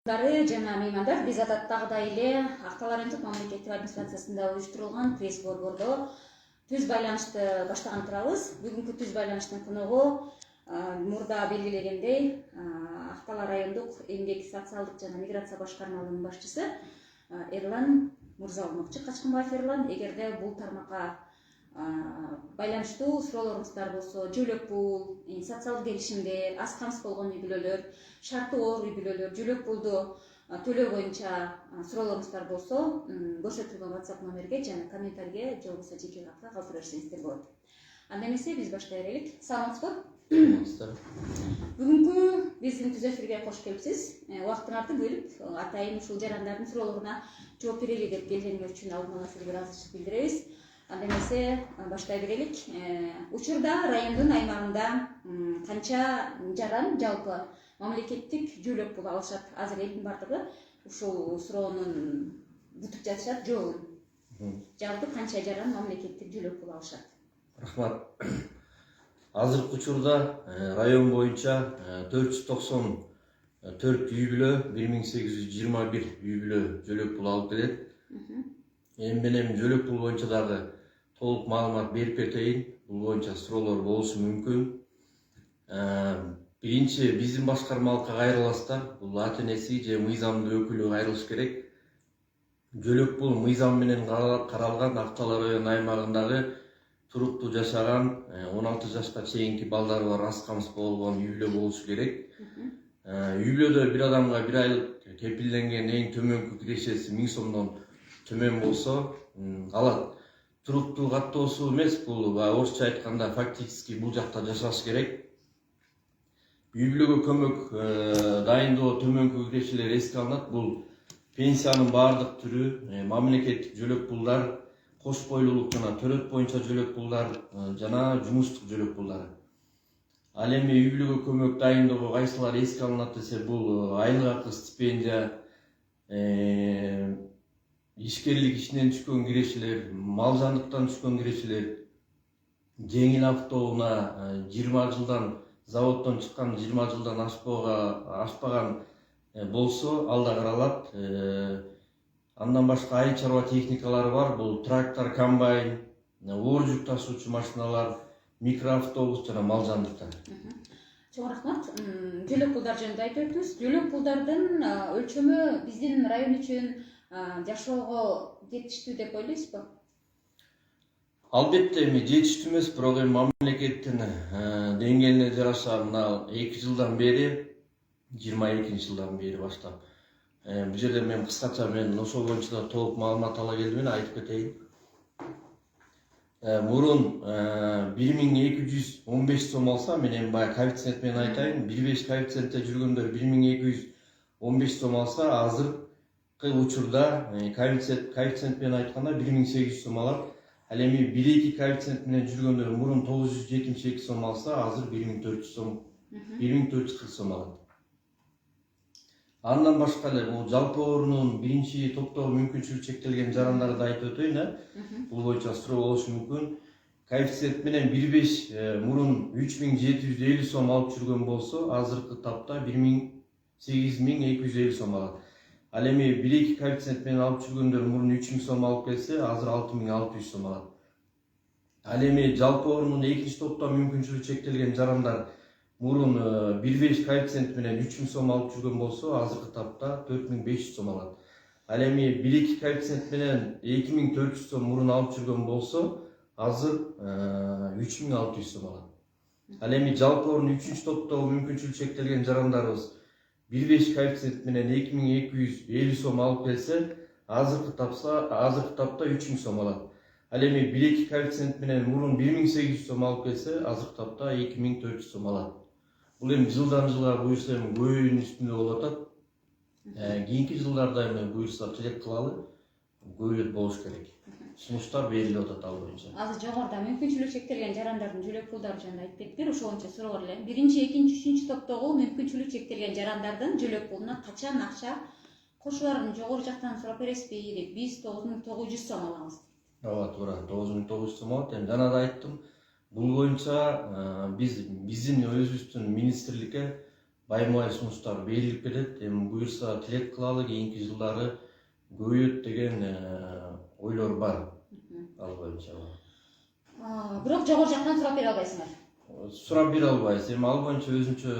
Жана меймандар, биз адаттагыдай эле Актал райондук мамлекеттик администрациясында уюштурулган пресс борбордо түз байланышты баштаган турабыз. Бүгүнкү түз байланыштын коногу мурда белгилегендей Актал райондук эмгек социалдык жана миграция башкармалыгынын башчысы Эрлан Мурза болмокчу. Качкынбаев Эрлан, эгерде бул тармакка байланыштуу суроолоруңуздар болсо, жөлөк пул, социалдык келишимдер, аз камсыз болгон үй бүлөлөр, шарты оор үй бүлөлөр, жөлөк пулду төлөө боюнча суроолоруңуздар болсо, көрсөтүлгөн WhatsApp номерге жана комментарийге же болбосо жеке хатка калтырып берсеңиздер болот. Анда эмесе биз баштай берелик. Саламатсызбы? Бүгүнкү биздин түз эфирге кош келипсиз. Убактыңызды бөлүп, атайын ушул жарандардын суроолоруна жооп берели деп келгениңиз үчүн алдын ала сизге ыраазычылык билдиребиз. Анда эмесе баштай берелик. Учурда райондун аймагында канча жаран жалпы мамлекеттик жөлөк пул алышат? Азыр элдин бардыгы ушул суроонун күтүп жатышат жообун. Жалпы канча жаран мамлекеттик жөлөк пул алышат? Рахмат. Азыркы учурда район боюнча 494 үй бүлө, 1821 үй бүлө жөлөк пул алып келет. Эми менен жөлөк пул боюнча дагы толук маалымат берип кетейин. Бул боюнча суроолор болушу мүмкүн. Биринчи биздин башкармалыкка кайрыласыздар. Бул ата-энеси же мыйзамдуу өкүлү кайрылыш керек. Жөлөк пул мыйзам менен каралган Актал району аймагындагы туруктуу жашаган 16 жашка чейинки балдары бар аз камсыз болгон үй бүлө болушу керек. Үй бүлөдө бир адамга бир айлык кепилденген эң төмөнкү кирешеси 1000 сомдон төмөн болсо алат. Туруктуу каттоосу эмес, бул орусча айтканда фактически бул жакта жашаш керек. Үй бүлөгө көмөк дайындоо төмөнкү кирешелер эске алынат. Бул пенсиянын баардык түрү, мамлекеттик жөлөк пулдар, кош бойлуулук жана төрөт боюнча жөлөк пулдар жана жумуштук жөлөк пулдары. Ал эми үй бүлөгө көмөк дайындоого кайсылар эске алынат десе, бул айлык акы, стипендия, ишкерлик ишинен түшкөн кирешелер, мал жандыктан түшкөн кирешелер, жеңил автоунаа 20 жылдан заводдон чыккан 20 жылдан ашпаган болсо ал да каралат. Андан башка ай чарба техникалары бар. Бул трактор, комбайн, оор жүк ташуучу машиналар, микроавтобус жана мал жандыктар. Чоң рахмат. Жөлөк пулдар жөнүндө айтып өттүңүз. Жөлөк пулдардын өлчөмү биздин район үчүн жашоого жетиштүү деп ойлойсузбу? Албетте эми жетиштүү эмес, бирок эми мамлекеттин деңгээлине жараша мына 2 жылдан бери, 22 жылдан бери баштап бул жерде мен кыскача ошол боюнча да толук маалымат ала келдим, айтып кетейин. Мурун 1215 сом алса, мен эми баягы коэффициент менен айтайын, 1,5 коэффициентте жүргөндөр 1215 сом алса, азыркы учурда коэффициент менен айтканда 1800 сом алат. Ал эми 1,2 коэффициент менен жүргөндөр мурун 972 сом алса, азыр 1400 сом, 1440 сом алат. Андан башка эле бул жалпы оорунун биринчи топтогу мүмкүнчүлүгү чектелген жарандарды айтып өтөйүн. Бул боюнча суроо болушу мүмкүн. Коэффициент менен 1,5 мурун 3750 сом алып жүргөн болсо, азыркы тапта 8250 сом алат. Ал эми 1,2 коэффициент менен алып жүргөндөр мурун 3000 сом алып келсе, азыр 6600 сом алат. Ал эми жалпы оорунун экинчи топто мүмкүнчүлүгү чектелген жарандар мурун 1,5 коэффициент менен 3000 сом алып жүргөн болсо, азыркы тапта 4500 сом алат. Ал эми 1,2 коэффициент менен 2400 сом мурун алып жүргөн болсо, азыр 3600 сом алат. Ал эми жалпы орун 3-чү топтогу мүмкүнчүлүгү чектелген жарандарыбыз 1,5 коэффициент менен 2250 сом алып келсе, азыркы тапта 3000 сом алат. Ал эми 1,2 коэффициент менен мурун 1800 сом алып келсе, азыркы тапта 2400 сом алат. Бул эми жылдан жылга буюрса эми көбөйүүнүн үстүндө болуп атат. Кийинки жылдарда эми буюрса тилек кылалы, көбөйөт болуш керек. Сунуштар берилип атат ал боюнча. Азыр жогоруда мүмкүнчүлүгү чектелген жарандардын жөлөк пулдары жөнүндө айтып кеттиңер, ошол боюнча суроолор эле. Биринчи, экинчи, үчүнчү топтогу мүмкүнчүлүгү чектелген жарандардын жөлөк пулуна качан акча кошуларын жогору жактан сурап бересизби деп, биз 9900 сом алабыз. Ооба, туура, 9900 сом алат. Эми жана да айттым, бул боюнча биздин өзүбүздүн министрликке байма-бай сунуштар берилип келет. Эми буюрса тилек кылалы, кийинки жылдары көбөйөт деген ойлор бар. Ал боюнча. Бирок жогору жактан сурап бере албайсыңар. Сурап бере албайбыз. Эми ал боюнча өзүнчө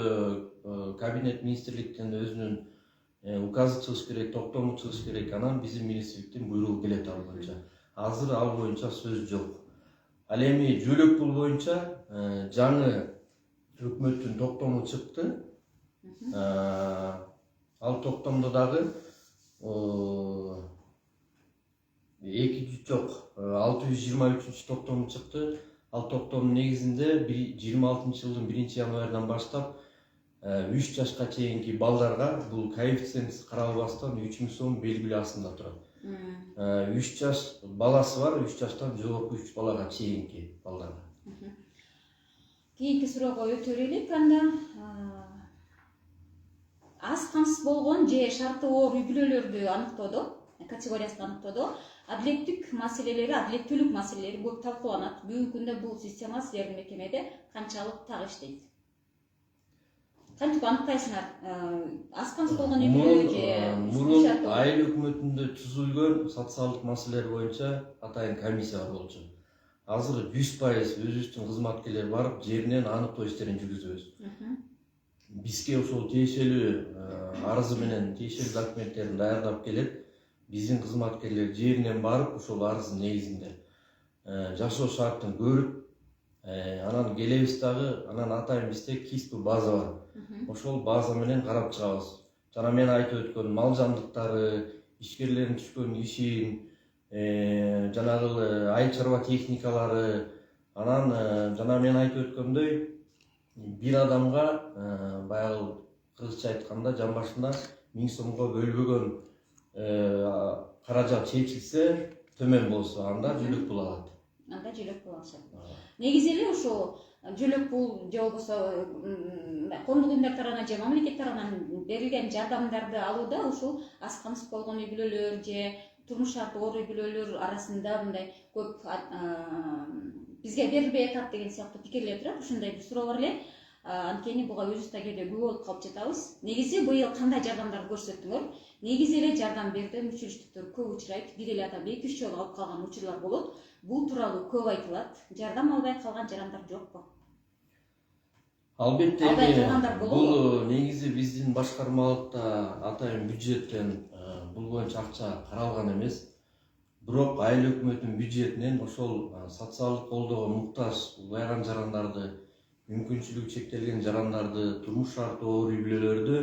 кабинет министрликтен өзүнүн указы чыгыш керек, токтому чыгыш керек. Анан биздин министрликтен буйругу келет ал боюнча. Азыр ал боюнча сөз жок. Ал эми жөлөк пул боюнча жаңы өкмөттүн токтому чыкты. Ал токтомдо дагы 623 токтом чыкты. Ал токтомдун негизинде 26 жылдын 1-январынан баштап 3 жашка чейинки балдарга бул коэффициент каралбастан 3000 сом белгилүү астында турат. 3 жаш баласы бар, 3 жаштан жогорку 3 балага чейинки балдарга. Кийинки суроого өтө берелик анда. Аз камсыз болгон же шарты оор үй бүлөлөрдү аныктоодо, категориясын аныктоодо адилеттик маселелери, адилеттүүлүк маселелери көп талкууланат. Бүгүнкү күндө бул система силердин мекемеде канчалык так иштейт? Кантип аныктайсыңар? Аз камсыз болгон үй бүлө же мурун айыл өкмөтүндө түзүлгөн социалдык маселелер боюнча атайын комиссия бар болчу. Азыр 100% өзүбүздүн кызматкерлер барып жеринен аныктоо иштерин жүргүзөбүз. Бизге ошол тиешелүү арызы менен тиешелүү документтерин даярдап келет. Биздин кызматкерлер жеринен барып ошол арыздын негизинде жашоо шартын көрүп, анан келебиз дагы, анан атайын бизде КИСП база бар. Ошол база менен карап чыгабыз. Жана мен айтып өткөн мал жандыктары, ишкерлердин түшкөн ишин, жанагы айыл чарба техникалары, анан жана мен айтып өткөндөй бир адамга баягы кыргызча айтканда жан башына 1000 сомго бөлбөгөн каражат чечилсе, төмөн болсо, анда жөлөк пул алат. Анда жөлөк пул алышат. Негизи эле ошо жөлөк пул же болбосо коомдук уюмдар тарабынан же мамлекет тарабынан берилген жардамдарды алууда ушул аз камсыз болгон үй бүлөлөр же турмуш шарты оор үй бүлөлөр арасында мындай көп бизге берилбей атат деген сыяктуу пикирлер турат. Ушундай бир суроо бар эле. Анткени буга өзүбүз да кээде күбө болуп калып жатабыз. Негизи быйыл кандай жардамдарды көрсөттүңөр? Негизи эле жардам берүүдө мүчүлүштүктөр көп учурайт. Бир эле адам 2-3 жолу алып калган учурлар болот. Бул тууралуу көп айтылат. Жардам албай калган жарандар жокпу? Албетте, бул негизи биздин башкармалыкта атайын бюджеттен бул боюнча акча каралган эмес. Бирок айыл өкмөтүнүн бюджетинен ошол социалдык колдоого муктаж улгайган жарандарды, мүмкүнчүлүгү чектелген жарандарды, турмуш шарты оор үй бүлөлөрдү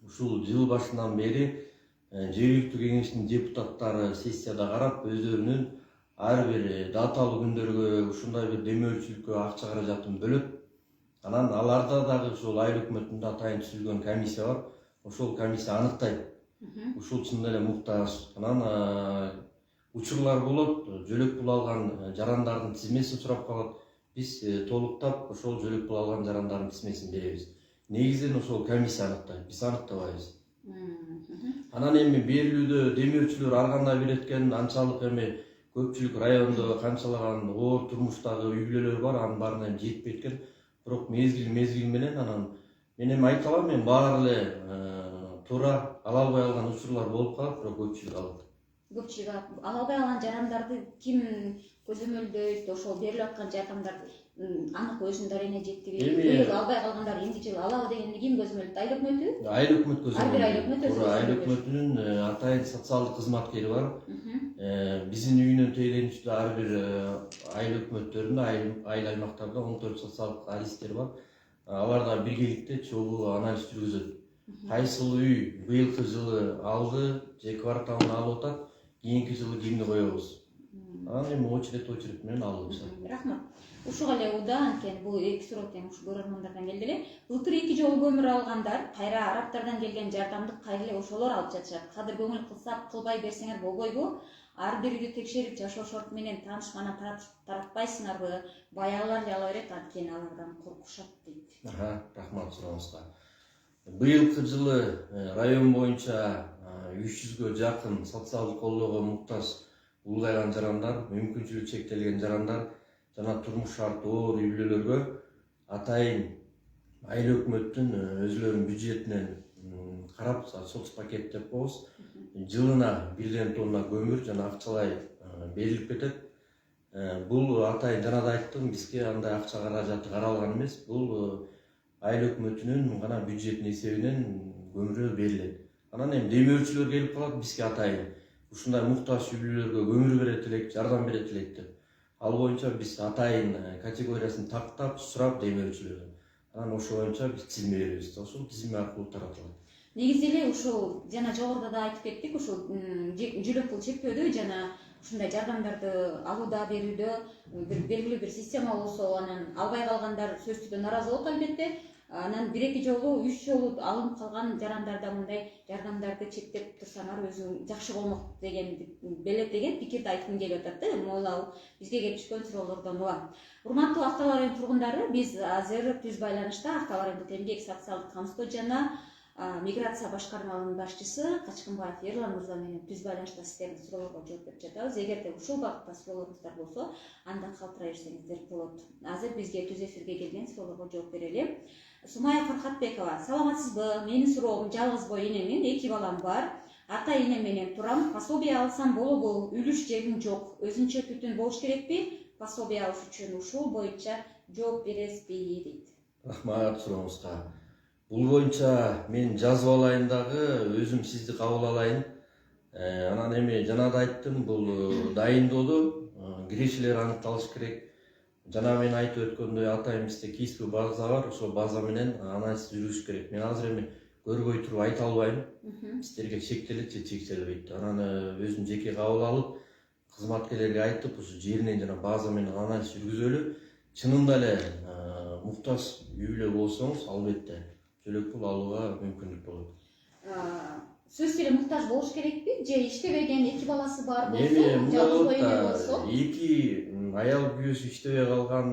ушул жыл башынан бери жергиликтүү кеңештин депутаттары сессияда карап, өздөрүнүн ар бир даталуу күндөргө ушундай бир демөөрчүлүккө акча каражатын бөлөт. Анан аларда дагы ушул айыл өкмөтүндө атайын түзүлгөн комиссия бар. Ошол комиссия аныктайт. Ушул чын эле муктаж. Анан учурлар болот, жөлөк пул алган жарандардын тизмесин сурап калат. Биз толуктап ошол жөлөк пул алган жарандардын тизмесин беребиз. Негизинен ошол комиссия аныктайт, биз аныктабайбыз. Анан эми берилүүдө демөөрчүлөр ар кандай берет экен, анчалык эми көпчүлүк райондо канчалаган оор турмуштагы үй бүлөлөр бар, анын баарына эми жетпейт экен. Бирок мезгил менен анан мен эми айта алам, мен баары эле туура ала албай алган учурлар болуп калат, бирок көпчүлүк алат. Көпчүлүк ала албай алган жарандарды ким көзөмөлдөйт? Ошол берилип аткан жардамдарды анык өзүнүн дарегине жеткирип, быйыл албай калгандар эмки жылы алабы дегенди ким көзөмөлдөйт? Айыл өкмөтү? Айыл өкмөт көзөмөлдөйт. Ар бир айыл өкмөт өзү. Айыл өкмөтүнүн атайын социалдык кызматкери бар. Биздин үйүнөн тейлеништүү ар бир айыл өкмөттөрүндө, айыл аймактарда 14 социалдык аристер бар. Алар да биргеликте чогуу анализ жүргүзөт. Кайсыл үй быйылкы жылы алды же кварталын алып атат, кийинки жылы кимди коебуз. Анан эми очередь менен алып атат. Рахмат. Ушуга эле уда, анткени бул эки суроо тең ушу көрөрмандардан келди эле. Былтыр 2 жолу көмүр алгандар, кайра араптардан келген жардамды кайра эле ошолор алып жатышат. Кадыр көңүл кылсак, кылбай берсеңер болбойбу? Ар бир үйдү текшерип, жашоо шарты менен таанышмана таратпайсыңарбы? Баягылар эле ала берет, анткени алардан коркушат дейт. Рахмат сурооңузга. Быйылкы жылы район боюнча 300гө жакын социалдык колдоого муктаж улгайган жарандар, мүмкүнчүлүгү чектелген жарандар жана турмуш шарты оор үй бүлөлөргө атайын айыл өкмөттүн өзүлөрүнүн бюджетинен карап соцпакет деп коебуз. Жылына 1 тонна көмүр жана акчалай берилип кетет. Бул атайын жана да айттым, бизге андай акча каражаты каралган эмес. Бул айыл өкмөтүнүн гана бюджеттин эсебинен көмүрү берилет. Анан эми демөөрчүлөр келип калат бизге атайын ушундай муктаж үй бүлөлөргө көмүр берет элек, жардам берет элек деп. Ал боюнча биз атайын категориясын тактап, сурап демөөрчүлөрдөн. Анан ошо боюнча биз тизме беребиз. Ошол тизме аркылуу таратылат. Негизи эле ушул жана жогоруда да айтып кеттик, ушул жөлөк пул чекпөөдө жана ушундай жардамдарды алууда, берүүдө белгилүү бир система болсо, анан албай калгандар сөзсүз түрдө нааразы болот албетте. Анан 1-2 жолу, 3 жолу алынып калган жарандарда мындай жардамдарды чектеп турсаңар өзү жакшы болмок деген белет деген пикирди айткым келип атат да. Могул бизге келип түшкөн суроолордон уга. Урматтуу Актау район тургундары, биз азыр түз байланышта Актау райондук эмгек социалдык камсыздоо жана миграция башкармалынын башчысы Качкынбаев Ерлан мырза менен түз байланышта сиздердин суроолорго жооп берип жатабыз. Эгерде ушул багытта суроолоруңуздар болсо, анда калтыра берсеңиздер болот. Азыр бизге түз эфирге келген суроолорго жооп берели. Сумая Фархатбекова, саламатсызбы? Менин суроом, жалгыз бой энемин, 2 балам бар. Ата энем менен турам. Пособие алсам болобу? Үлүш жегим жок. Өзүнчө түтүн болуш керекпи? Пособие алыш үчүн ушул боюнча жооп бересизби дейт. Рахмат сурооңузга. Бул боюнча мен жазып алайын дагы, өзүм сизди кабыл алайын. Анан эми жана да айттым, бул дайындоодо кирешелер аныкталыш керек. Жана мен айтып өткөндөй, атайын бизде кийинки база бар, ошол база менен анализ жүрүш керек. Мен азыр эми көрбөй туруп айта албайм. Сиздерге чектелет же чектелбейт. Анан өзүм жеке кабыл алып, кызматкерлерге айтып, ушу жеринен жана база менен анализ жүргүзөлү. Чынында эле муктаж үй бүлө болсоңуз, албетте жөлөк пул алууга мүмкүндүк болот. Сөзсүз эле муктаж болуш керекпи? Же иштебеген 2 баласы бар болсо, жалгыз бой эне болсо? 2 аял күйөөсү иштебей калган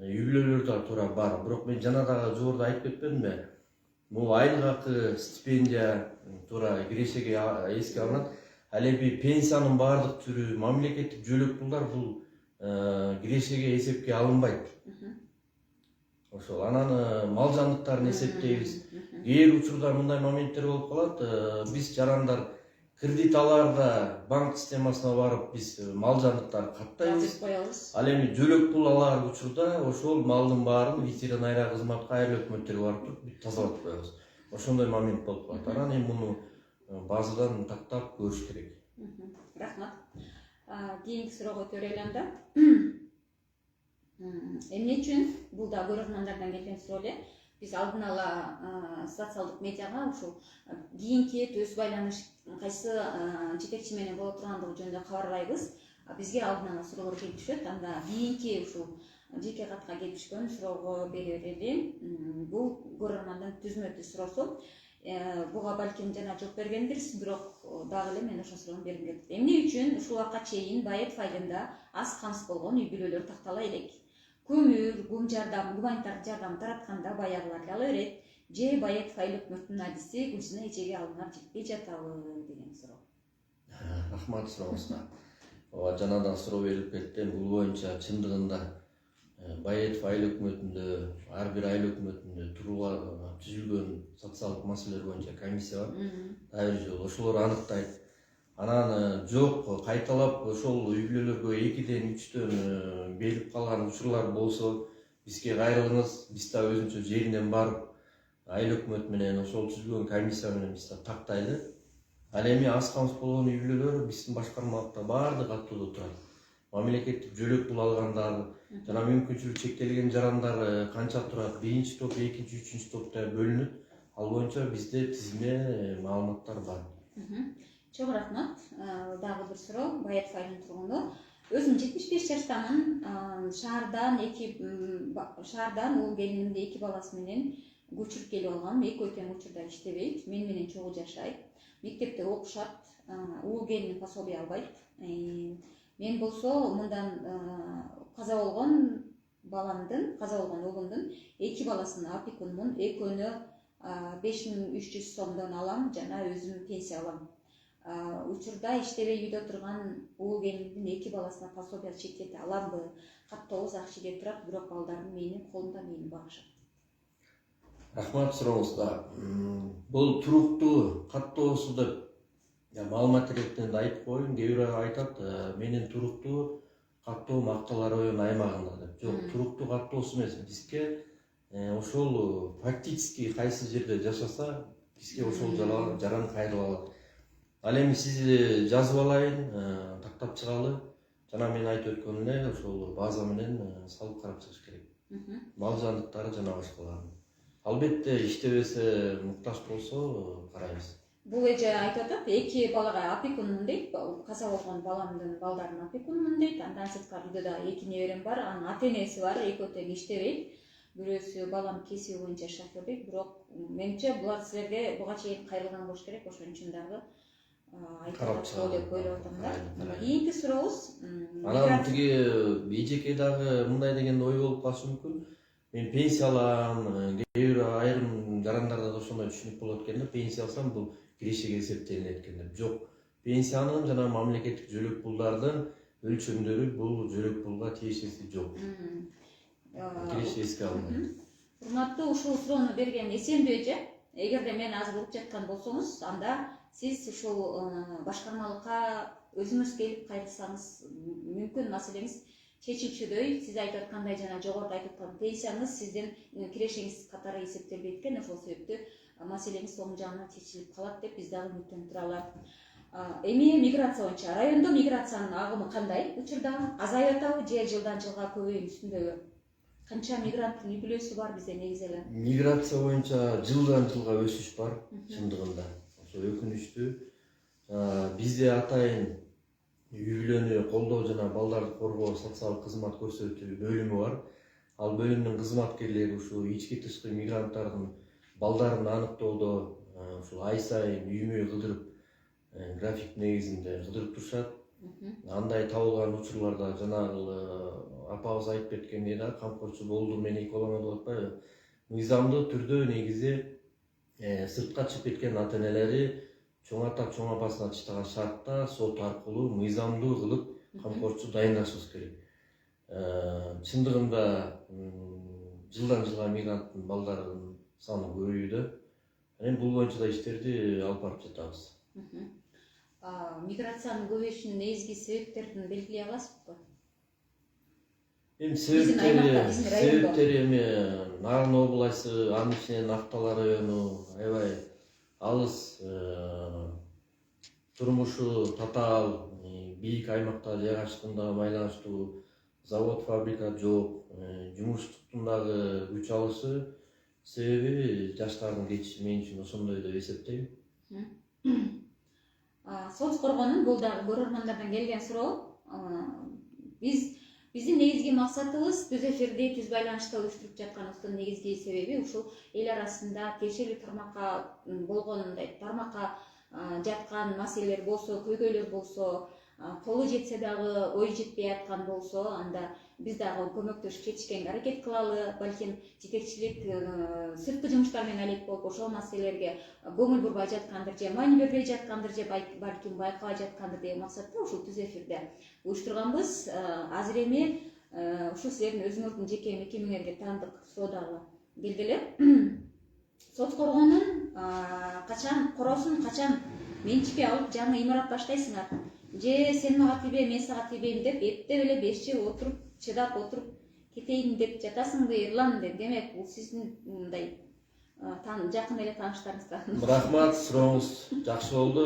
үй бүлөлөр да туура бар. Бирок мен жана дагы жогоруда айтып кетпедимби? Бул айлык акы, стипендия туура кирешеге эске алынат. Ал эми пенсиянын баардык түрү, мамлекеттик жөлөк пулдар бул кирешеге эсепке алынбайт. Ошол анан мал жандыктарын эсептейбиз. Кээ бир учурда мындай моменттер болуп калат. Биз жарандар кредит алаарда банк системасына барып биз мал жандыктарды каттайбыз. Ал эми жөлөк пул алар учурда ошол малдын баарын ветеринария кызматка айыл өкмөттөргө барып туруп бүт тазалап коебуз. Ошондой момент болуп калат. Анан эми муну базадан тактап көрүш керек. Рахмат. Кийинки суроого өтө анда. Эмне үчүн бул да көрөрмандардан келген суроо эле. Биз алдын ала социалдык медиага ушул кийинки түз байланыш кайсы жетекчи менен боло тургандыгы жөнүндө кабарлайбыз. Бизге алдын ала суроолор келип түшөт. Анда кийинки ушул жеке катка келип түшкөн суроого бере берели. Бул көрөрмандын түзмө-түз суроосу. Буга балким жана жооп бергендирсиз, бирок дагы эле мен ошол суроону бергим келет. Эмне үчүн ушул убакка чейин Баек файлында аз камсыз болгон үй бүлөлөр тактала элек? Көмүр, гуманитардык жардам таратканда баягылар ала берет. Же Баек файл өкмөттүнүн адиси Гүлсина эжеге алынар жетпей жатабы деген суроо. Рахмат сурооңузга. Ооба, жанадан суроо берилип кетти. Бул боюнча чындыгында Баек файл өкмөтүндө, ар бир айыл өкмөтүндө түзүлгөн социалдык маселелер боюнча комиссия бар. Дагы бир жолу ошолор аныктайт. Анан жок, кайталап ошол үй бүлөлөргө 2-ден 3-төн берип калган учурлар болсо, бизге кайрылыңыз. Биз да өзүнчө жеринен барып, айыл өкмөт менен ошол түзүлгөн комиссия менен биз да тактайлы. Ал эми аз камсыз болгон үй бүлөлөр биздин башкармалыкта баардык аттоодо турат. Мамлекеттик жөлөк пул алгандар жана мүмкүнчүлүгү чектелген жарандар канча турат, 1-чи топ, 2-чи, 3-чү топто бөлүнөт. Ал боюнча бизде тизме маалыматтар бар. Чоң рахмат. Дагы бир суроо, Баек файлынын тургуну. Өзүм 75 жаштамын. Шаардан уул келинимди 2 баласы менен көчүрүп келип алгам. Экөө тең учурда иштебейт. Мен менен чогуу жашайт. Мектепте окушат. Уул келиним пособие албайт. Мен болсо мындан каза болгон уулумдун 2 баласынын опекунмун. Экөөнү 5300 сомдон алам жана өзүм пенсия алам. Учурда иштебей үйдө турган уул келинимдин 2 баласына пособие чектете аламбы? Каттообуз ак жерде турат, бирок балдарым менин колумда, мени багышат. Рахмат сурооңузга. Бул туруктуу каттоосу деп маалымат иретинде айтып коеюн. Кээ бирөө айтат, менин туруктуу каттоом Актал району аймагында деп. Жок, туруктуу каттоосу эмес. Бизге ошол фактически кайсы жерде жашаса, бизге ошол жаран кайрыла алат. Ал эми сизди жазып алайын, тактап чыгалы. Жана мен айтып өткөнүм эле ошол база менен салып карап чыгыш керек. Мал жандыктары жана башкаларын. Албетте иштебесе, муктаж болсо карайбыз. Бул эже айтып атат, 2 балага опекунмун дейт, каза болгон баламдын балдарынын опекунмун дейт. Андан сырткары үйдө да 2 неберем бар, анын ата-энеси бар, экөө тең иштебейт. Бирөөсү балам кесиби боюнча шофер дейт, бирок менимче булар силерге буга чейин кайрылган болуш керек, ошон үчүн дагы Карап чыгалы деп ойлоп атам да. Кийинки сурообуз. Анан тиги эжеке дагы мындай деген ой болуп калышы мүмкүн. Мен пенсия алам, кээ бир айрым жарандарда да ошондой түшүнүк болот экен да, пенсия алсам бул кирешеге эсептелинет экен деп. Жок, пенсиянын жана мамлекеттик жөлөк пулдардын өлчөмдөрү бул жөлөк пулга тиешеси жок. Киреше эске алынбайт. Урматтуу, ушул суроону берген эсендүү эже, эгерде мени азыр угуп жаткан болсоңуз, анда сиз ушул башкармалыкка өзүңүз келип кайрылсаңыз мүмкүн маселеңиз чечилчүдөй. Сиз айтып аткандай жана жогоруда айтып аткан пенсияңыз сиздин кирешеңиз катары эсептелбейт экен, ошол себептүү маселеңиз оң жагынан чечилип калат деп биз дагы үмүттөнүп туралы. Эми миграция боюнча райондо миграциянын агымы кандай? Учурда азайып атабы же жылдан жылга көбөйүү үстүндөгү? Канча мигранттын үй бүлөсү бар бизде негизи эле? Миграция боюнча жылдан жылга өсүш бар, чындыгында. Ошо өкүнүчтүү. Бизде атайын үй бүлөнү колдоо жана балдарды коргоо социалдык кызмат көрсөтүү бөлүмү бар. Ал бөлүмдүн кызматкерлери ушул ички тышкы мигранттардын балдарын аныктоодо ушул ай сайын үймө кыдырып, график негизинде кыдырып турушат. Андай табылган учурларда жанагы апабыз айтып кеткендей да, камкорчу болду мен эки балама деп атпайбы? Мыйзамдуу түрдө негизи сыртка чыгып кеткен ата-энелери чоң ата чоң апасына чыштаган шартта сот аркылуу мыйзамдуу кылып камкорчу дайындашыбыз керек. Чындыгында жылдан жылга мигранттын балдарынын саны көбөйүүдө. Эми бул боюнча да иштерди алып барып жатабыз. Миграциянын көбөйүшүнүн негизги себептерин белгилей аласызбы? Эми себептери эми Нарын областы, анын ичинен Актал району аябай алыс, турмушу татаал, бийик аймакта жайгашкандыгына байланыштуу завод, фабрика жок, жумуштуктун дагы күч алышы себеби жаштардын кетиши мен үчүн ошондой деп эсептейм. Соц коргоонун бул дагы көрөрмандардан келген суроо. Биздин негизги максатыбыз түз эфирди, түз байланышта уюштуруп жатканыбыздын негизги себеби ушул эл арасында тиешелүү тармакка болгонундай, тармакка жаткан маселелер болсо, көйгөйлөр болсо, колу жетсе дагы ой жетпей аткан болсо, анда биз дагы көмөктөшүп жетишкенге аракет кылалы. Балким жетекчилик сырткы жумуштар менен алек болуп ошол маселелерге көңүл бурбай жаткандыр же маани бербей жаткандыр же балким байкабай жаткандыр деген максатта ушул түз эфирде уюштурганбыз. Азыр эми ушул силердин өзүңөрдүн жеке мекемеңерге таандык суроо дагы келгиле. Соц коргоонун короосун качан менчикке алып жаңы имарат баштайсыңар? Же сен мага тийбе, мен сага тийбейм деп эптеп эле 5 жыл отуруп, чыдап отуруп кетейин деп жатасыңбы, Эрлан деп? Демек, бул сиздин мындай жакын эле тааныштарыңызга. Рахмат, сурооңуз жакшы болду.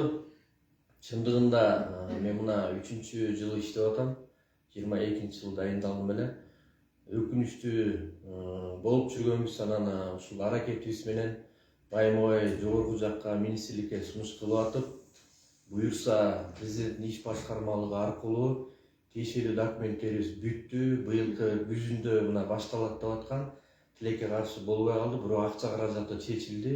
Чындыгында мен мына 3-жыл иштеп атам. 22-жыл дайындалдым эле. Өкүнүчтүү болуп жүргөнбүз, анан ушул аракетибиз менен байма-бай жогорку жакка министрликке сунуш кылып атып, буюрса президенттин иш башкармалыгы аркылуу тиешелүү документтерибиз бүттү. Быйылкы күзүндө мына башталат деп аткан. Тилекке каршы болбой калды, бирок акча каражаты чечилди.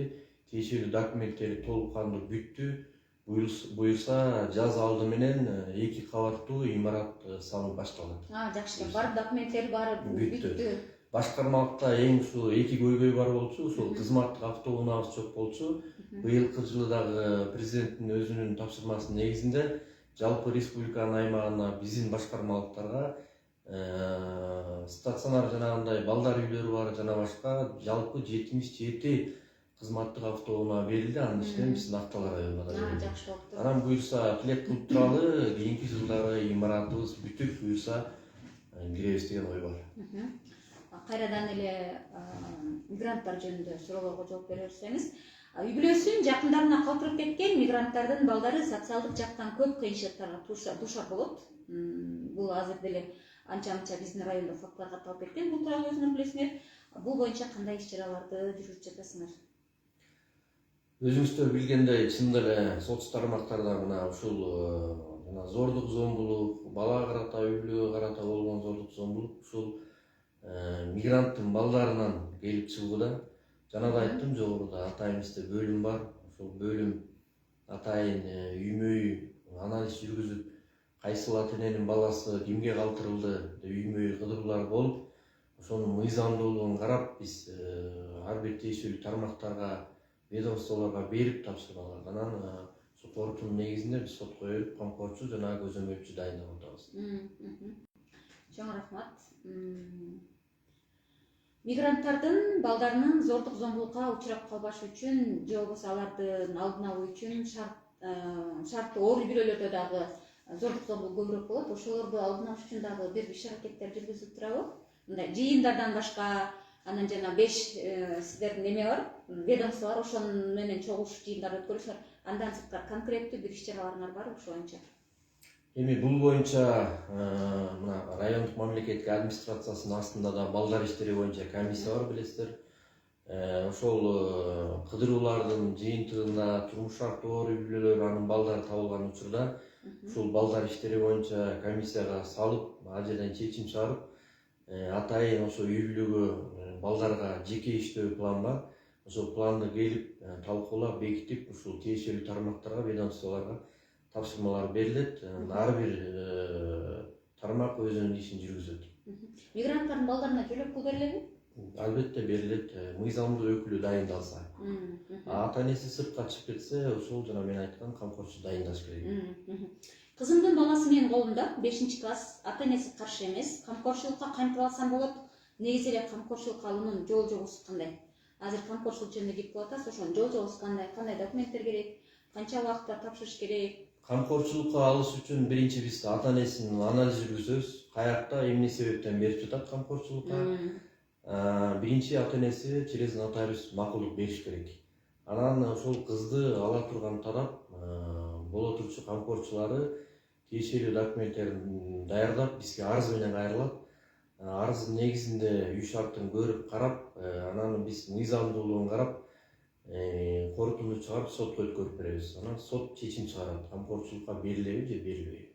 Тиешелүү документтери толук кандуу бүттү. Буюрса жаз алды менен 2 кабаттуу имарат салынып башталат. Жакшы. Бар документтер баары бүттү. Башкармалыкта эң ушул 2 көйгөй бар болчу, ушул кызматтык автоунаабыз жок болчу. Быйылкы жылы дагы президенттин өзүнүн тапшырмасынын негизинде жалпы республиканын аймагына биздин башкармалыктарга стационар жанагындай балдар үйлөрү бар жана башка жалпы 77 кызматтык автоунаа берилди. Анын ичинен биздин Актала районуна да берилди. Жакшы болуптур. Анан буюрса тилек кылып туралы кийинки жылдары имаратыбыз бүтүп буюрса киребиз деген ой бар. Кайрадан эле мигранттар жөнүндө суроолорго жооп бере берсеңиз, үй бүлөсүн жакындарына калтырып кеткен мигранттардын балдары социалдык жактан көп кыйынчылыктарга дуушар болот. Бул азыр деле анча-мынча биздин райондо фактлар катталып кеткен. Бул тууралуу өзүңөр билесиңер. Бул боюнча кандай иш-чараларды жүргүзүп жатасыңар? Өзүңүздөр билгендей, чындап эле соц тармактарда мына ушул жана зордук зомбулук, балага карата, үй бүлөгө карата болгон зордук зомбулук ушул мигранттын балдарынан келип чыгууда. Жана да айттым жогоруда, атайыбызда бөлүм бар. Ошол бөлүм атайын үймөй анализ жүргүзүп, кайсыл ата-эненин баласы кимге калтырылды деп үймөй кыдыруулар болуп, ошонун мыйзамдуулугун карап, биз ар бир тиешелүү тармактарга, ведомстволорго берип тапшырмалар. Анан ошол корутуунун негизинде биз сотко берип, камкорчу жана көзөмөлчү дайындап атабыз. Чоң рахмат. Мигранттардын балдарынын зордук зомбулукка учурап калбашы үчүн, же болбосо алардын алдын алуу үчүн шарттуу оор үй бүлөлөрдө дагы зордук зомбулук көбүрөөк болот. Ошолорду алдын алыш үчүн дагы бир иш-аракеттер жүргүзүп турабы? Мындай жыйындардан башка, анан жана 5 сиздердин эме бар, ведомство бар, ошонун менен чогулуш жыйындар өткөрүшөөр. Андан сырткары конкреттүү бир иш-чараларыңар барбы ошо боюнча? Эми бул боюнча мына райондук мамлекеттик администрациясынын астында да балдар иштери боюнча комиссия бар, билесиздер. Ошол кыдыруулардын жыйынтыгында турмуш шарттуу оор үй бүлөлөр анын балдары табылган учурда ушул балдар иштери боюнча комиссияга салып, ал жерден чечим чыгарып, атайын ошо үй бүлөгө балдарга жеке иштөө план бар. Ошол планды келип талкуулап, бекитип, ушул тиешелүү тармактарга, ведомстволорго тапшырмалар берилет. Ар бир тармак өзүнүн ишин жүргүзөт. Мигранттардын балдарына төлөп пул берилеби? Албетте берилет, мыйзамдуу өкүлү дайындалса. Ата-энеси сыртка чыгып кетсе, ошол жана мен айткан камкорчу дайындаш керек. Кызымдын баласы менин колумда, 5-класс, ата-энеси каршы эмес. Камкорчулукка кантип алсам болот? Негизи эле камкорчулукка алуунун жол-жобосу кандай? Азыр камкорчулук жөнүндө кеп атасыз, ошонун жол-жобосу кандай документтер керек? Канча убакытта тапшырыш керек? Камкорчулукка алыш үчүн биринчи биз ата-энесинин анализ жүргүзөбүз. Каякта, эмне себептен берип жатат камкорчулукка? Биринчи ата-энеси через нотариус макулдук бериш керек. Анан ошол кызды ала турган тарап боло турчу камкорчулары тиешелүү документтерин даярдап бизге арыз менен кайрылат. Арыздын негизинде үй шартын көрүп карап, анан биз мыйзамдуулугун карап, корутунду чыгарып сотко өткөрүп беребиз. Анан сот чечим чыгарат, камкорчулукка берилеби же берилбейби.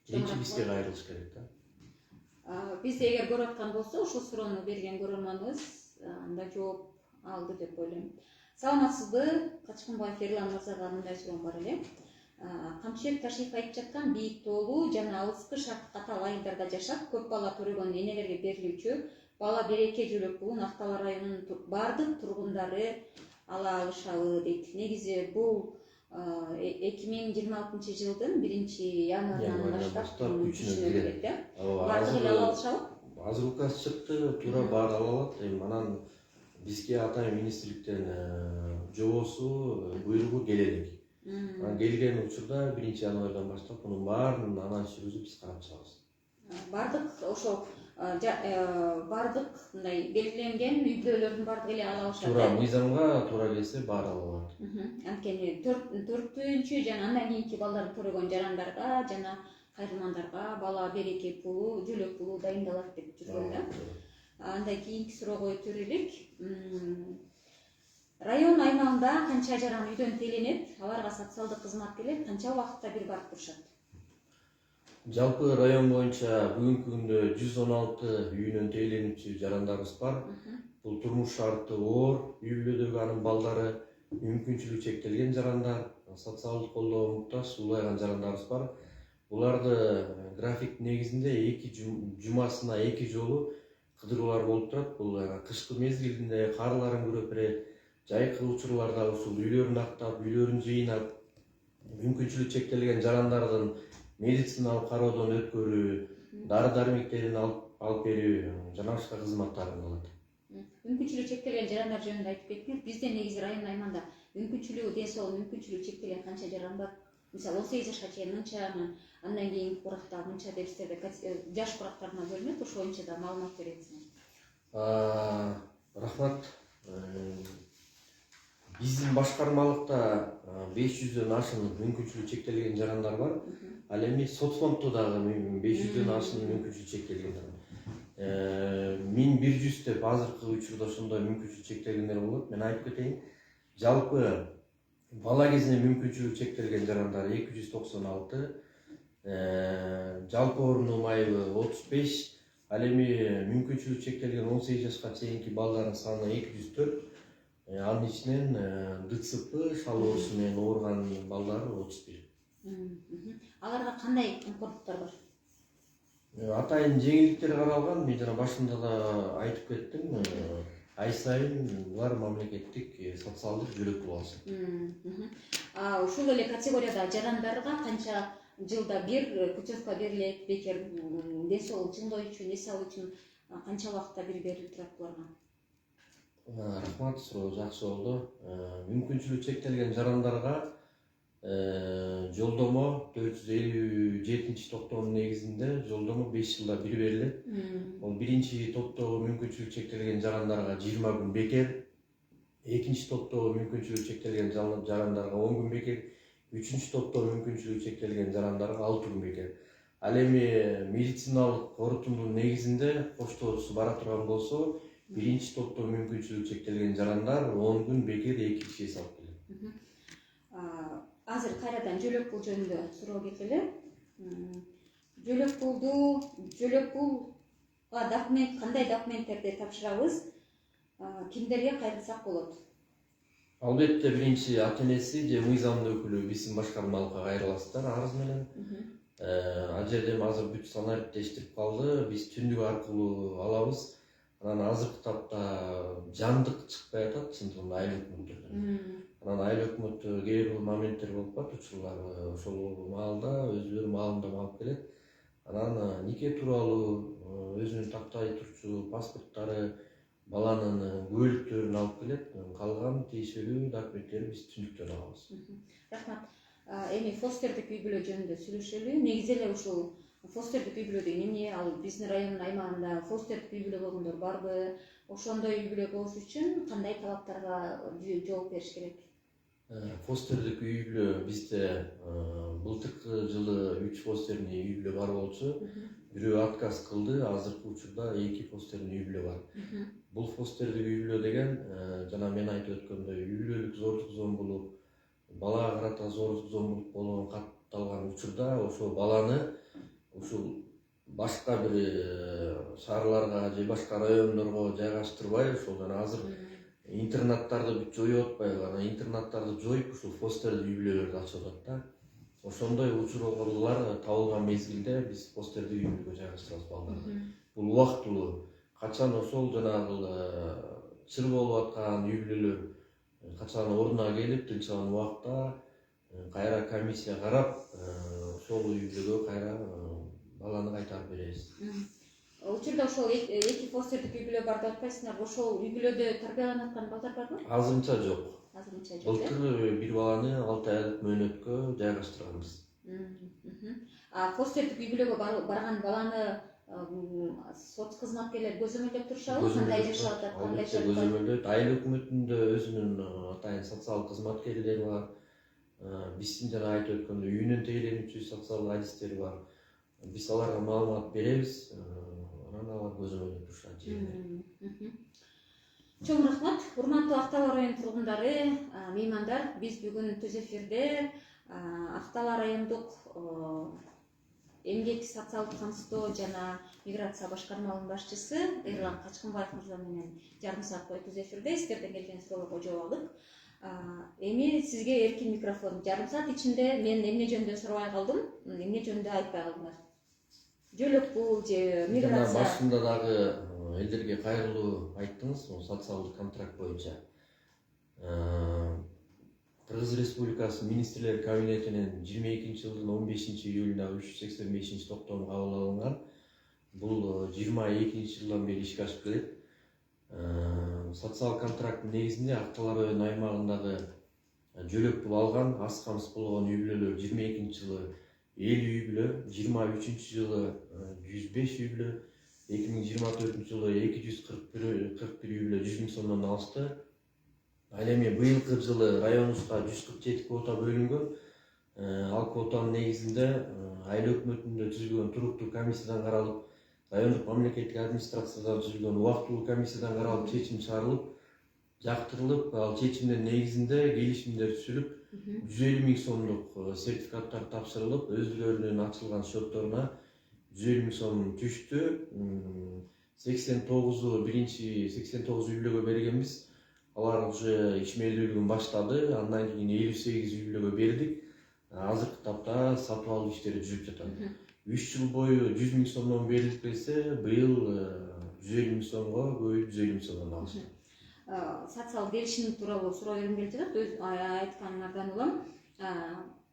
Биринчи бизге кайрылыш керек да. Бизде эгер көрүп аткан болсо, ушул суроону берген көрөрманыбыз анда жооп алды деп ойлойм. Саламатсызбы? Качкынбаев Ерлан мырзага мындай суроом бар эле. Камчыбек Ташиев айтып жаткан бийик тоолуу жана алыскы шарт катал айылдарда жашап, көп бала төрөгөн энелерге берилүүчү бала береке жөлөк пулун Актала районунун бардык тургундары ала алышабы дейт. Негизи бул 2026 жылдын 1-январынан баштап күчүнө кирет, бардыгы эле ала алышабы? Азыр указ чыкты, туура баары ала алат. Анан бизге атайын министрликтен жобосу, буйругу келелик. Келген учурда 1-январдан баштап мунун баарын анализ жүргүзүп биз карап чыгабыз. Бардык ошол бардык мындай белгиленген үй бүлөлөрдүн бардыгы эле ала алышат. Туура мыйзамга туура келсе баары ала алат. Анткени 4-түнчү жана андан кийинки балдарды төрөгөн жарандарга жана кайрылмандарга бала береке пулу, жөлөк пулу дайындалат деп жүргөн да. Андай кийинки суроого өтөр элек. Район аймагында канча жаран үйдөн теленет, аларга социалдык кызмат келет, канча убакытта бир барып турушат? Жалпы район боюнча бүгүнкү күндө 116 үйүнөн теленүүчү жарандарыбыз бар. Бул турмуш шарты оор үй бүлөдөгү анын балдары, мүмкүнчүлүгү чектелген жарандар, социалдык колдоого муктаж улайган жарандарыбыз бар. Буларды график негизинде 2 жумасына 2 жолу кыдыруулар болуп турат. Бул кышкы мезгилинде карларын көрүп берет, жайкы учурларда ушул үйлөрүн актап, үйлөрүн жыйнап, мүмкүнчүлүгү чектелген жарандардын медициналык кароодон өткөрүү, дары дармектерин алып берүү жана башка кызматтарын кылат. Мүмкүнчүлүгү чектелген жарандар жөнүндө айтып кеттиңиз. Бизде негизи район айманда мүмкүнчүлүгү ден соолук мүмкүнчүлүгү чектелген канча жаран бар? Мисалы 18 жашка чейин мынча, андан кийинки куракта мынча деп силерде жаш курактарына бөлүнөт, ошол боюнча да маалымат бересиңер. Рахмат. Биздин башкармалыкта 500дөн ашык мүмкүнчүлүгү чектелген жарандар бар. Ал эми соцфонддо дагы 500дөн ашык мүмкүнчүлүгү чектелгендер бар. 1100 деп азыркы учурда ошондой мүмкүнчүлүгү чектелгендер болот. Мен айтып кетейин. Жалпы бала кезинен мүмкүнчүлүгү чектелген жарандар 296, жалпы орун майыбы 35, ал эми мүмкүнчүлүгү чектелген 18 жашка чейинки балдардын саны 204, анын ичинен ДЦП шалоосу менен ооруган балдар 31. Аларга кандай камкордуктар бар? Атайын жеңилдиктер каралган. Мен жана башында да айтып кеттим. Ай сайын булар мамлекеттик социалдык жөлөк пул алышат. Ушул эле категорияда жарандарга канча жылда бир путевка берилет, бекер ден соолук жыңдоо үчүн, эс алуу үчүн канча убакытта бир берилип турат буларга? Рахмат, суроо жакшы болду. Мүмкүнчүлүгү чектелген жарандарга жолдомо 457 топтоонун негизинде жолдомо 5 жылда бир берилет. Ол биринчи топтогу мүмкүнчүлүгү чектелген жарандарга 20 күн бекер, экинчи топтогу мүмкүнчүлүгү чектелген жарандарга 10 күн бекер, үчүнчү топтогу мүмкүнчүлүгү чектелген жарандарга 6 күн бекер. Ал эми медициналык корутундун негизинде коштоочусу бара турган болсо, биринчи топтогу мүмкүнчүлүгү чектелген жарандар 10 күн бекер 2 киши эс алып келет. Азыр кайрадан жөлөк пул жөнүндө суроо кетели. Жөлөк пулга кандай документтерди тапшырабыз? Кимдерге кайрылсак болот? Албетте биринчи ата-энеси же мыйзамдуу өкүлү биздин башкармалыкка кайрыласыздар арыз менен. Ал жерде азыр бүт санариптештирип калды. Биз түндүк аркылуу алабыз. Анан азыркы тапта жандык чыкпай атат, чындыгында айыл өкмөттөрдөн. Анан айыл өкмөттө кээ бир моменттер болуп калат, учурлар ошол маалда өздөрү маалымдама алып келет. Анан нике тууралуу өзүнүн тактай турчу паспорттары, баланын куөлүктөрүн алып келет. Калган тиешелүү документтерди биз түндүктөн алабыз. Рахмат. Эми фостердик үй бүлө жөнүндө сүйлөшөлү. Негизи эле ушул фостердик үй бүлө деген эмне? Ал биздин райондун аймагында фостердик үй бүлө болгондор барбы? Ошондой үй бүлө болуш үчүн кандай талаптарга жооп бериш керек? Фостердик үй бүлө бизде былтыркы жылы 3 фостерный үй бүлө бар болчу. Бирөө отказ кылды. Азыркы учурда 2 фостерный үй бүлө бар. Бул фостердик үй бүлө деген жана мен айтып өткөндөй үй бүлөлүк зордук зомбулук, балага карата зордук зомбулук болгон катталган учурда ошол баланы ушул башка бир шаарларга же башка райондорго жайгаштырбай, ошол жана азыр интернаттарды бүт жоюп атпайбы, анан интернаттарды жоюп ушул фостердик үй бүлөлөрдү ачып атат да. Ошондой учурлар табылган мезгилде биз фостердик үй бүлөгө жайгаштырабыз балдарды. Бул убактылуу. Качан ошол жанагы чыр болуп аткан үй бүлөлөр качан ордуна келип, тынчыган убакта кайра комиссия карап, ошол үй бүлөгө кайра баланы кайтарып беребиз. Учурда ошол 2 фостердик үй бүлө бар деп атпайсыңарбы? Ошол үй бүлөдө тарбияланып аткан балдар барбы? Азырынча жок. Азырынча жок. Былтыр бир баланы 6 айлык мөөнөткө жайгаштырганбыз. Фостердик үй бүлөгө барган баланы соц кызматкерлери көзөмөлдөп турушабы? Кандай жашап атат, кандай жашап атат? Көзөмөлдөйт. Айыл өкмөтүндө өзүнүн атайын социалдык кызматкерлери бар. Биздин жана айтып өткөндөй үйүнөн тегеленүүчү социалдык адистери бар. Биз аларга маалымат беребиз. Анан алар көзөмөлдөп турушат жерде. Чоң рахмат. Урматтуу Актала районунун тургундары, меймандар, биз бүгүн Түз эфирде Актала райондук эмгек социалдык камсыздоо жана миграция башкармалыгынын башчысы Эрлан Качкынбаев мырза менен жарым саат бою Түз эфирде сиздерден келген суроолорго жооп алдык. Эми сизге эркин микрофон. Жарым саат ичинде мен эмне жөнүндө сурабай калдым, эмне жөнүндө айтпай калдыңар. Жөлөк пул же миграция. Башында дагы элдерге кайрылуу айттыңыз, социалдык контракт боюнча. Кыргыз Республикасы Министрлер Кабинетинин 22 жылдын 15 июлунда 385 токтому кабыл алынган. Бул 22 жылдан бери ишке ашып келет. Социал контракттын негизинде Актал району аймагындагы жөлөк пул алган, аз камсыз болгон үй бүлөлөр 22 жылы 50 үй бүлө, 23 жылы 105 үй бүлө, 2024 жылы 241 үй бүлө 100 000 сомдон алышты. Ал эми быйылкы жылы районубузга 147 квота бөлүнгөн. Ал квотанын негизинде айыл өкмөтүндө түзүлгөн туруктуу комиссиядан каралып, райондук мамлекеттик администрациядан түзүлгөн убактылуу комиссиядан каралып, чечим чыгарылып, жактырылып, ал чечимдин негизинде келишимдер түзүлүп, 150 000 сомдук сертификаттар тапшырылып, өздөрүнүн ачылган счетторуна 150 000 сом түштү. 89 үй бүлөгө бергенбиз. Алар уже ишмердүүлүгүн баштады. Андан кийин 58 үй бүлөгө бердик. Азыркы тапта сатып алуу иштери жүрүп жатат. 3 жыл бою 100 000 сомдон берилип келсе, быйыл 150 000 сомго көбөйүп 150 000 сомдон алышты. Социал келишим тууралуу суроо бергим келип жатат. Өз айтканыңардан улам,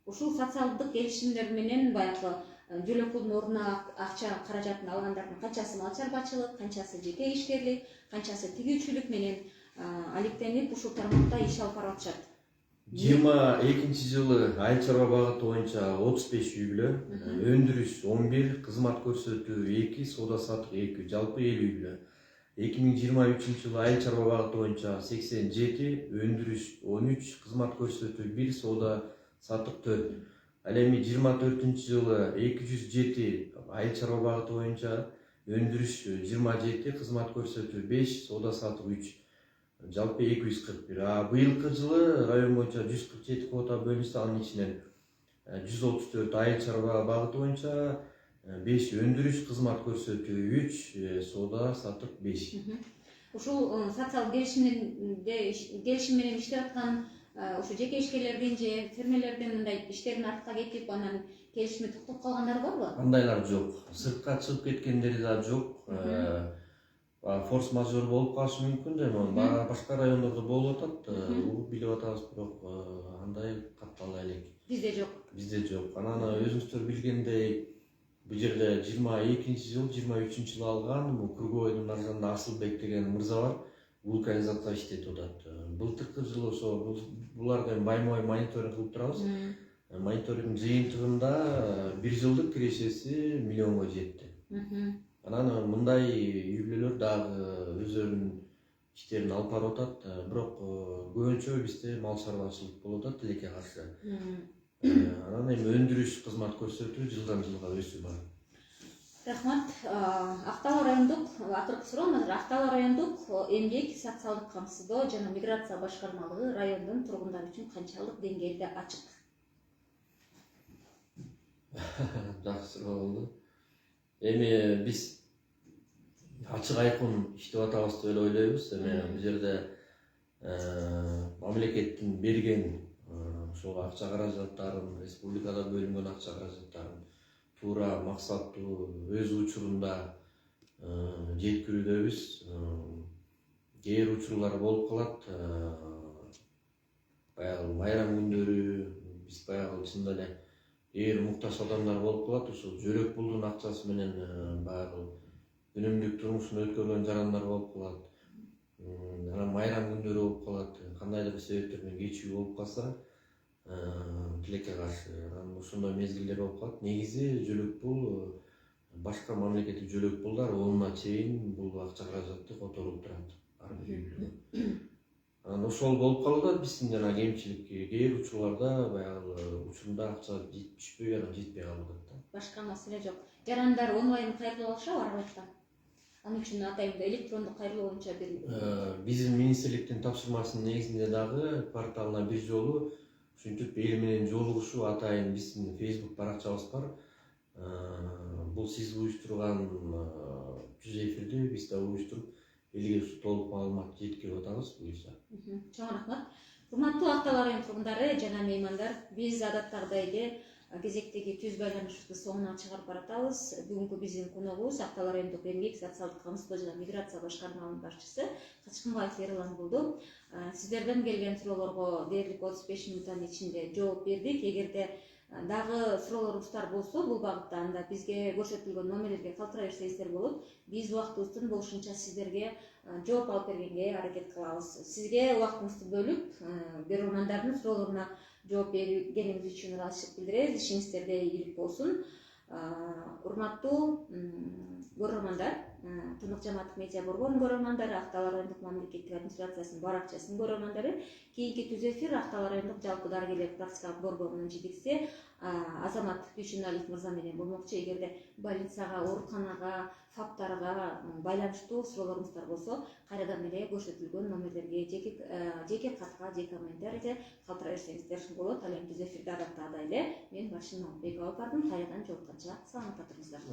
ушул социалдык келишимдер менен баягы жөлөк пулдун ордуна акча каражатын алгандардын канчасы мал чарбачылык, канчасы жеке ишкерлик, канчасы тигүүчүлүк менен алектенип ушул тармакта иш алып баратышат. 22 жылы айыл чарба багыты боюнча 35 үй бүлө, өндүрүш 11, кызмат көрсөтүү 2, соода сатык 2, жалпы 50 үй бүлө. 2023 жылы айыл чарба багыты боюнча 87, өндүрүш 13, кызмат көрсөтүү 1, соода сатык 4. Ал эми 24 жылы 207 айыл чарба багыты боюнча, өндүрүш 27, кызмат көрсөтүү 5, соода сатык 3. Жалпы 241. Быйылкы жылы район боюнча 147 квота бөлүнсө, анын ичинен 134 айыл чарба багыты боюнча, 5 өндүрүш, кызмат көрсөтүү 3, соода сатык 5. Ушул социал келишим менен иштеп аткан ушу жеке ишкерлердин же фермерлердин мындай иштерин артка кетип, анан келишими токтоп калгандар барбы? Андайлар жок. Сыртка чыгып кеткендери да жок. Форс-мажор болуп калышы мүмкүн, жана башка райондордо болуп атат. Угуп билип атабыз, бирок андай каттала элек. Бизде жок. Анан өзүңүздөр билгендей, бул жерде 22 жыл, 23 жыл алган Кургойдун арзанда Асылбек деген мырза бар. Вулканизация иштетип атат. Былтыркы жылы ошо буларды байма-бай мониторинг кылып турабыз. Мониторинг жыйынтыгында 1 жылдык кирешеси миллионго жетти. Анан мындай үй бүлөлөр дагы өздөрүнүн иштерин алып барып атат, бирок көбүнчө бизде мал чарбачылык болуп атат тилекке каршы. Анан эми өндүрүш, кызмат көрсөтүү жылдан жылга өсүп бар. Рахмат. Актал райондук акыркы суроо, Актал райондук эмгек, социалдык камсыздоо жана миграция башкармалыгы райондун тургундары үчүн канчалык деңгээлде ачык? Жакшы суроо болду. Эми биз ачык айкын иштеп атабыз деп эле ойлойбуз. Эми бул жерде мамлекеттин берген ошол акча каражаттарын, республикада бөлүнгөн акча каражаттарын туура максаттуу өз учурунда жеткирүүдөбүз. Кээ бир учурлар болуп калат. Баягы байрам күндөрү биз баягы чында эле кээ бир муктаж адамдар болуп калат. Ушул жөлөк пулдун акчасы менен баягы күнүмдүк турмушун өткөргөн жарандар болуп калат. Анан майрам күндөрү болуп калат. Кандайдыр бир себептерден кечүү болуп калса, тилекке каршы анан ошондой мезгилдер болуп калат. Негизи жөлөк пул башка мамлекеттик жөлөк пулдар 10-на чейин бул акча каражатты которулуп турат ар бир үй бүлөгө. Анан ошол болуп калды. Биздин жана кемчилик кээ бир учурларда баягы учурунда акча жетишпөй, анан жетпей калып атат. Башка маселе жок. Жарандар онлайн кайрылып алышабы ар кайчта? Анын үчүн атайын электрондук кайрылуу боюнча биздин министрликтин тапшырмасынын негизинде дагы кварталына бир жолу ушинтип эл менен жолугушуу атайын биздин Facebook баракчабыз бар. Бул сиз уюштурган жүз эфирди биз да уюштуруп элге толук маалымат жеткирип атабыз буюрса. Чоң рахмат. Урматтуу Актал району тургундары жана меймандар, биз адаттагыдай эле кезектеги түз байланышыбызды соңуна чыгарып баратабыз. Бүгүнкү биздин коногубуз Актал райондук эмгек, социалдык камсыздоо жана миграция башкармалыгынын башчысы Качкынбаев Ерлан болду. Сиздерден келген суроолорго дээрлик 35 мүнөттүн ичинде жооп бердик. Эгерде дагы суроолоруңуздар болсо бул багытта анда бизге көрсөтүлгөн номерлерге калтырай берсеңиздер болот. Биз убактыбыздын болушунча сиздерге жооп алып бергенге аракет кылабыз. Сизге убактыңызды бөлүп көрөрмандардын суроолоруна жооп бергениңиз үчүн ыраазычылык билдиребиз. Ишиңиздерде ийгилик болсун. Урматтуу көрөрмандар, Тынык Жамааттык медиа борборунун көрөрмандары, Актау райондук мамлекеттик администрациясынын баракчасынын көрөрмандары, кийинки түз эфир Актау райондук жалпы дарыгерлер практикалык борборунун жетекчиси Азамат Дүйшөналиев мырза менен болмокчу. Эгерде больницага, ооруканага, фаптарга байланыштуу суроолоруңуздар болсо, кайрадан эле көрсөтүлгөн номерлерге жеке катка же комментарийге калтыра берсеңиздер болот. Ал эми түз эфирде адаттагыдай эле мен Машина Мамытбекова алып бардым. Кайрадан жолукканча саламатта туруңуздар.